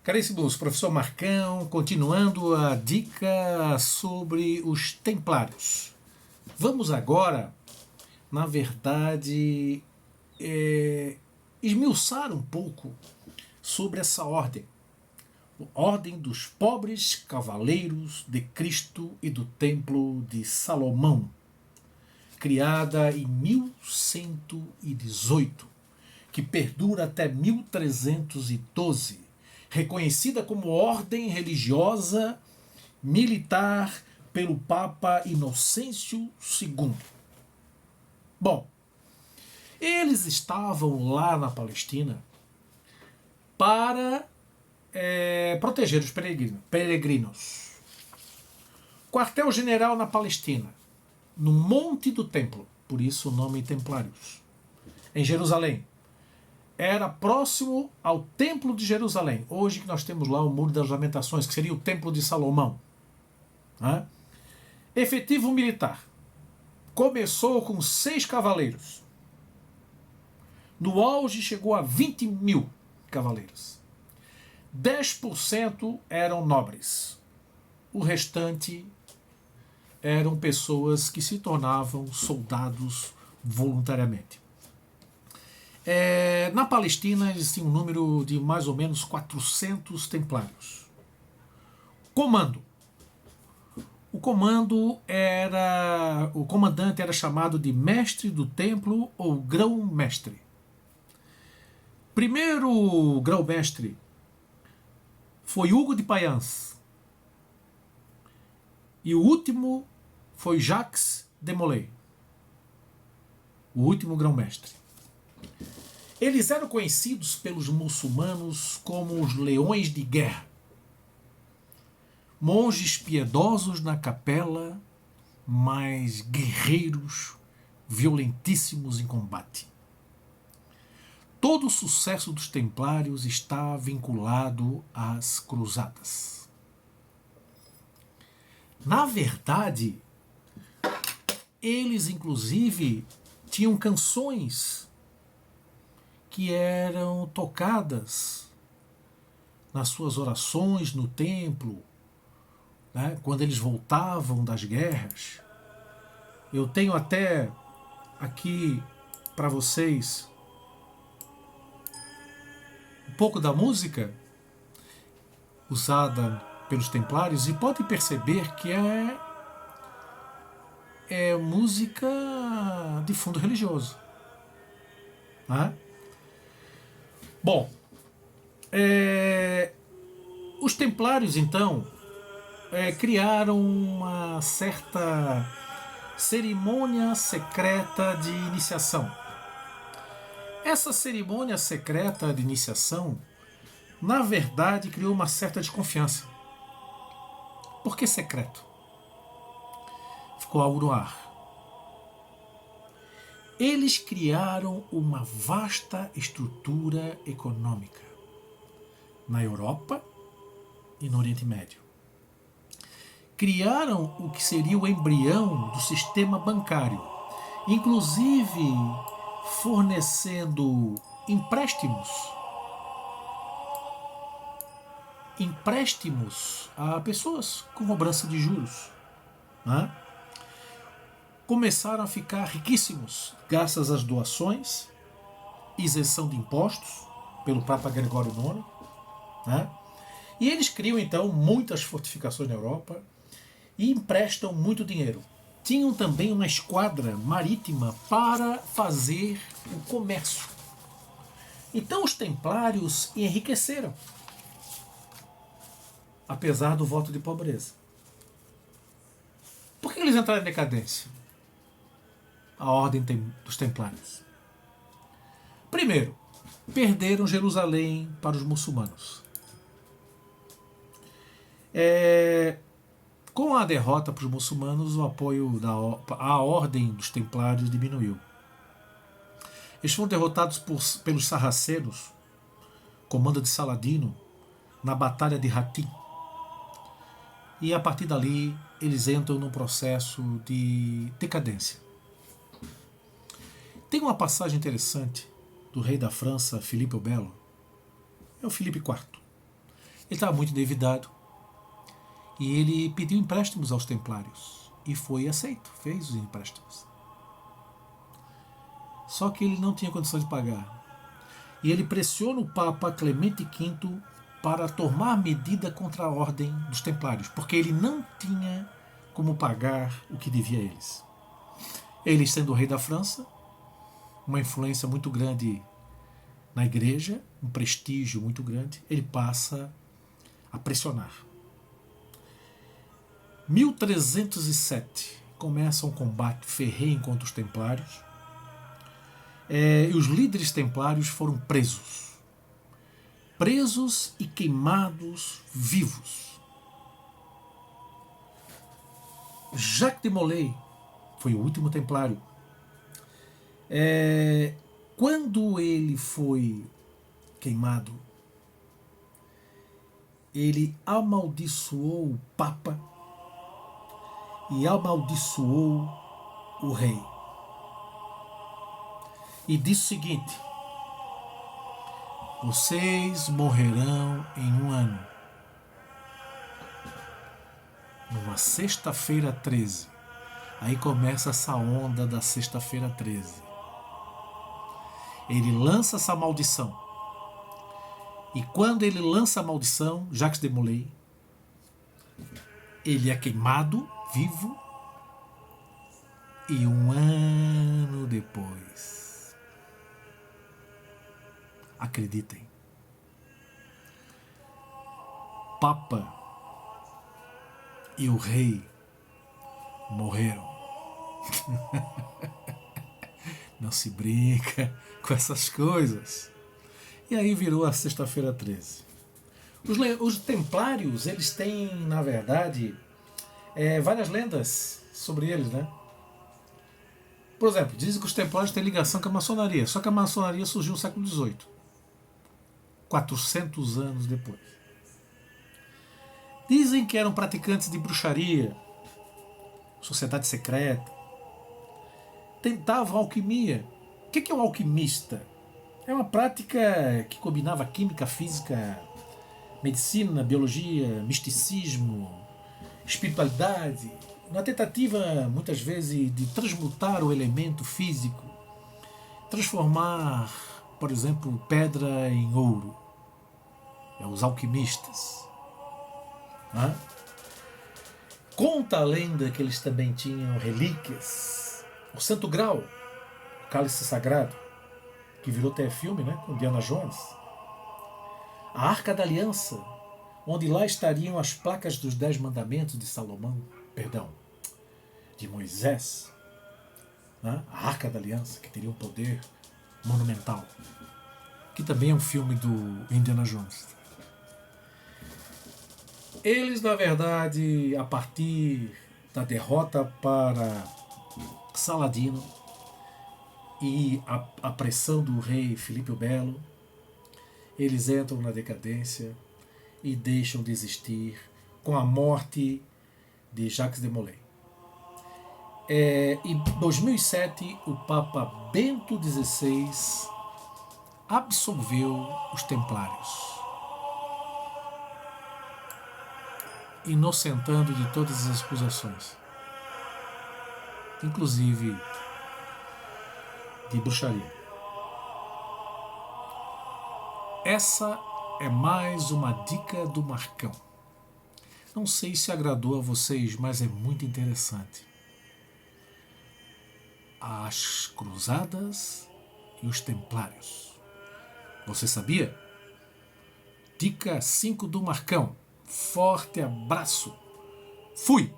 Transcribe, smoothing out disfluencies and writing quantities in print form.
Caríssimos, professor Marcão, continuando a dica sobre os templários. Vamos agora, na verdade, esmiuçar um pouco sobre essa ordem. A Ordem dos Pobres Cavaleiros de Cristo e do Templo de Salomão, criada em 1118, que perdura até 1312, reconhecida como ordem religiosa militar pelo Papa Inocêncio II. Bom, eles estavam lá na Palestina para proteger os peregrinos. Quartel-general na Palestina, no Monte do Templo, por isso o nome Templários, em Jerusalém. Era próximo ao Templo de Jerusalém. Hoje que nós temos lá o Muro das Lamentações, que seria o Templo de Salomão. Efetivo militar. Começou com 6 cavaleiros. No auge chegou a 20 mil cavaleiros. 10% eram nobres. O restante eram pessoas que se tornavam soldados voluntariamente. Na Palestina existia um número de mais ou menos 400 templários. Comando. O comandante era chamado de mestre do templo ou grão-mestre. Primeiro grão-mestre foi Hugo de Payens. E o último foi Jacques de Molay. O último grão-mestre. Eles eram conhecidos pelos muçulmanos como os leões de guerra. Monges piedosos na capela, mas guerreiros violentíssimos em combate. Todo o sucesso dos templários está vinculado às cruzadas. Na verdade, eles inclusive tinham canções que eram tocadas nas suas orações no templo, né, quando eles voltavam das guerras. Eu tenho até aqui para vocês um pouco da música usada pelos templários, e pode perceber que é música de fundo religioso, né? Bom, os templários então criaram uma certa cerimônia secreta de iniciação. Essa cerimônia secreta de iniciação, na verdade, criou uma certa desconfiança. Por que secreto? Ficou algo no ar. Eles criaram uma vasta estrutura econômica na Europa e no Oriente Médio. Criaram o que seria o embrião do sistema bancário, inclusive fornecendo empréstimos a pessoas com cobrança de juros, né? Começaram a ficar riquíssimos graças às doações, isenção de impostos pelo Papa Gregório IX, né? E eles criam então muitas fortificações na Europa e emprestam muito dinheiro. Tinham também uma esquadra marítima para fazer o comércio. Então os templários enriqueceram, apesar do voto de pobreza. Por que eles entraram em decadência? A ordem dos templários. Primeiro, perderam Jerusalém para os muçulmanos. Com a derrota para os muçulmanos, o apoio à ordem dos templários diminuiu. Eles foram derrotados pelos sarracenos, comando de Saladino, na Batalha de Hattin. E a partir dali, eles entram num processo de decadência. Tem uma passagem interessante do rei da França, Filipe o Belo, é o Filipe IV, Ele estava muito endividado e ele pediu empréstimos aos templários e foi aceito, fez os empréstimos. Só que ele não tinha condição de pagar. E ele pressiona o Papa Clemente V para tomar medida contra a ordem dos templários, porque ele não tinha como pagar o que devia a eles. Ele, sendo o rei da França, uma influência muito grande na igreja, um prestígio muito grande, ele passa a pressionar. 1307 começa um combate ferrenho contra os templários. E os líderes templários foram presos e queimados vivos. Jacques de Molay foi o último templário. Quando ele foi queimado, ele amaldiçoou o Papa e amaldiçoou o rei. E disse o seguinte: vocês morrerão em um ano. Numa sexta-feira 13. Aí começa essa onda da sexta-feira 13. Ele lança essa maldição. E quando ele lança a maldição, Jacques de Molay, ele é queimado vivo. E um ano depois, acreditem, Papa e o rei morreram. Não se brinca com essas coisas. E aí virou a sexta-feira 13. Os templários, eles têm, na verdade, várias lendas sobre eles, né? Por exemplo, dizem que os templários têm ligação com a maçonaria, só que a maçonaria surgiu no século XVIII, 400 anos depois. Dizem que eram praticantes de bruxaria, sociedade secreta, tentavam alquimia. O que é um alquimista? É uma prática que combinava química, física, medicina, biologia, misticismo, espiritualidade, na tentativa, muitas vezes, de transmutar o elemento físico, transformar, por exemplo, pedra em ouro. Os alquimistas. Conta a lenda que eles também tinham relíquias. O Santo Grau, o cálice sagrado, que virou até filme, né, com Indiana Jones. A Arca da Aliança, onde lá estariam as placas dos 10 mandamentos de Salomão, de Moisés. A Arca da Aliança, que teria um poder monumental. Que também é um filme do Indiana Jones. Eles, na verdade, a partir da derrota para Saladino e a pressão do rei Filipe o Belo, eles entram na decadência e deixam de existir com a morte de Jacques de Molay. Em 2007, o Papa Bento XVI absolveu os templários, inocentando de todas as acusações, inclusive de bruxaria. Essa é mais uma dica do Marcão. Não sei se agradou a vocês, mas é muito interessante. As Cruzadas e os Templários. Você sabia? Dica 5 do Marcão. Forte abraço. Fui!